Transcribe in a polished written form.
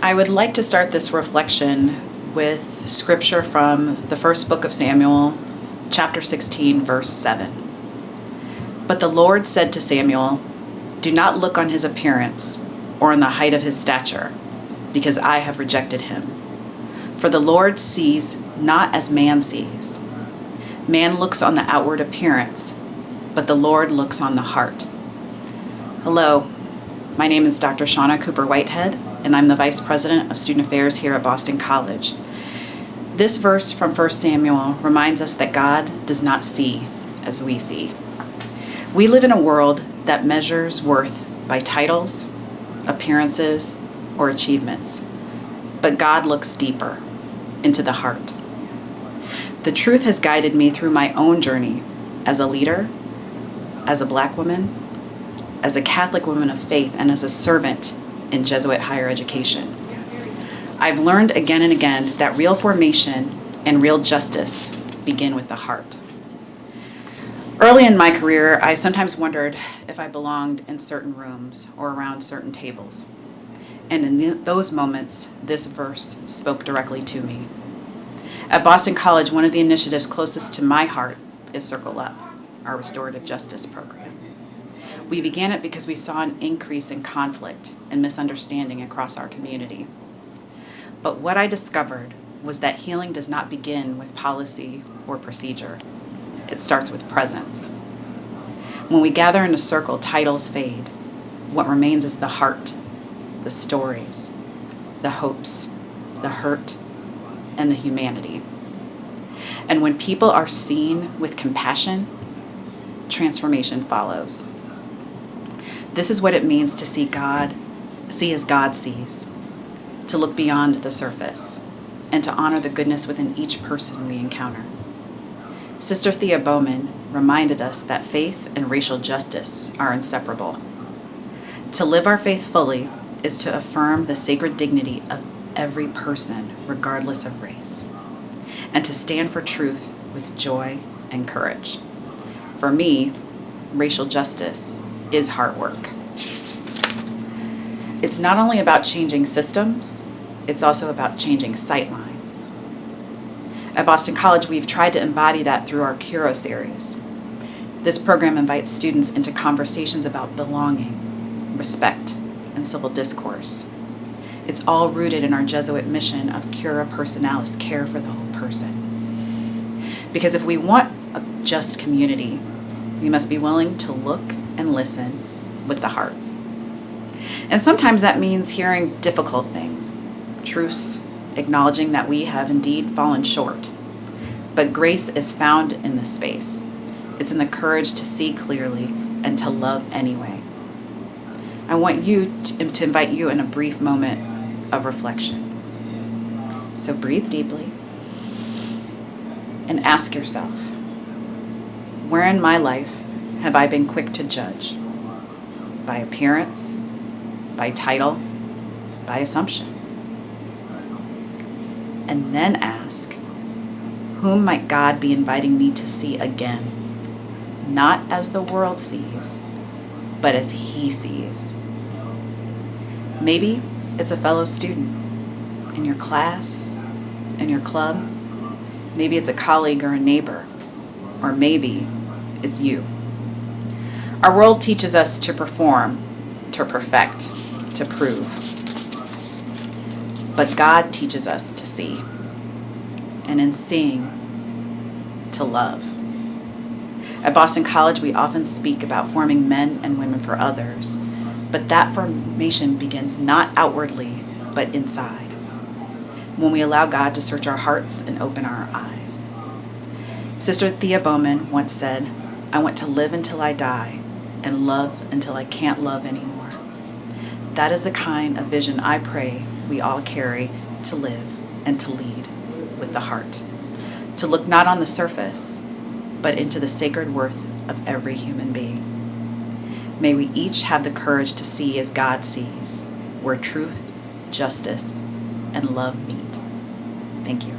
I would like to start this reflection with scripture from the first book of Samuel, chapter 16, verse 7. But the Lord said to Samuel, "Do not look on his appearance or on the height of his stature, because I have rejected him. For the Lord sees not as man sees. Man looks on the outward appearance, but the Lord looks on the heart." Hello, my name is Dr. Shawna Cooper Whitehead, and I'm the Vice President of Student Affairs here at Boston College. This verse from 1 Samuel reminds us that God does not see as we see. We live in a world that measures worth by titles, appearances, or achievements, but God looks deeper into the heart. The truth has guided me through my own journey as a leader, as a Black woman, as a Catholic woman of faith, and as a servant in Jesuit higher education. I've learned again and again that real formation and real justice begin with the heart. Early in my career, I sometimes wondered if I belonged in certain rooms or around certain tables. And in those moments, this verse spoke directly to me. At Boston College, one of the initiatives closest to my heart is Circle Up, our restorative justice program. We began it because we saw an increase in conflict and misunderstanding across our community. But what I discovered was that healing does not begin with policy or procedure. It starts with presence. When we gather in a circle, titles fade. What remains is the heart, the stories, the hopes, the hurt, and the humanity. And when people are seen with compassion, transformation follows. This is what it means to see as God sees, to look beyond the surface, and to honor the goodness within each person we encounter. Sister Thea Bowman reminded us that faith and racial justice are inseparable. To live our faith fully is to affirm the sacred dignity of every person, regardless of race, and to stand for truth with joy and courage. For me, racial justice is hard work. It's not only about changing systems, it's also about changing sightlines. At Boston College, we've tried to embody that through our Curo series. This program invites students into conversations about belonging, respect, and civil discourse. It's all rooted in our Jesuit mission of cura personalis, care for the whole person. Because if we want a just community, we must be willing to look and listen with the heart. And sometimes that means hearing difficult things, truths, acknowledging that we have indeed fallen short. But grace is found in this space. It's in the courage to see clearly and to love anyway. I want to invite you in a brief moment of reflection. So breathe deeply and ask yourself, where in my life have I been quick to judge? By appearance, by title, by assumption? And then ask, whom might God be inviting me to see again? Not as the world sees, but as He sees. Maybe it's a fellow student in your class, in your club. Maybe it's a colleague or a neighbor, or maybe it's you. Our world teaches us to perform, to perfect, to prove. But God teaches us to see, and in seeing, to love. At Boston College, we often speak about forming men and women for others, but that formation begins not outwardly, but inside, when we allow God to search our hearts and open our eyes. Sister Thea Bowman once said, "I want to live until I die and love until I can't love anymore." That is the kind of vision I pray we all carry to live and to lead with the heart. To look not on the surface, but into the sacred worth of every human being. May we each have the courage to see as God sees, where truth, justice, and love meet. Thank you.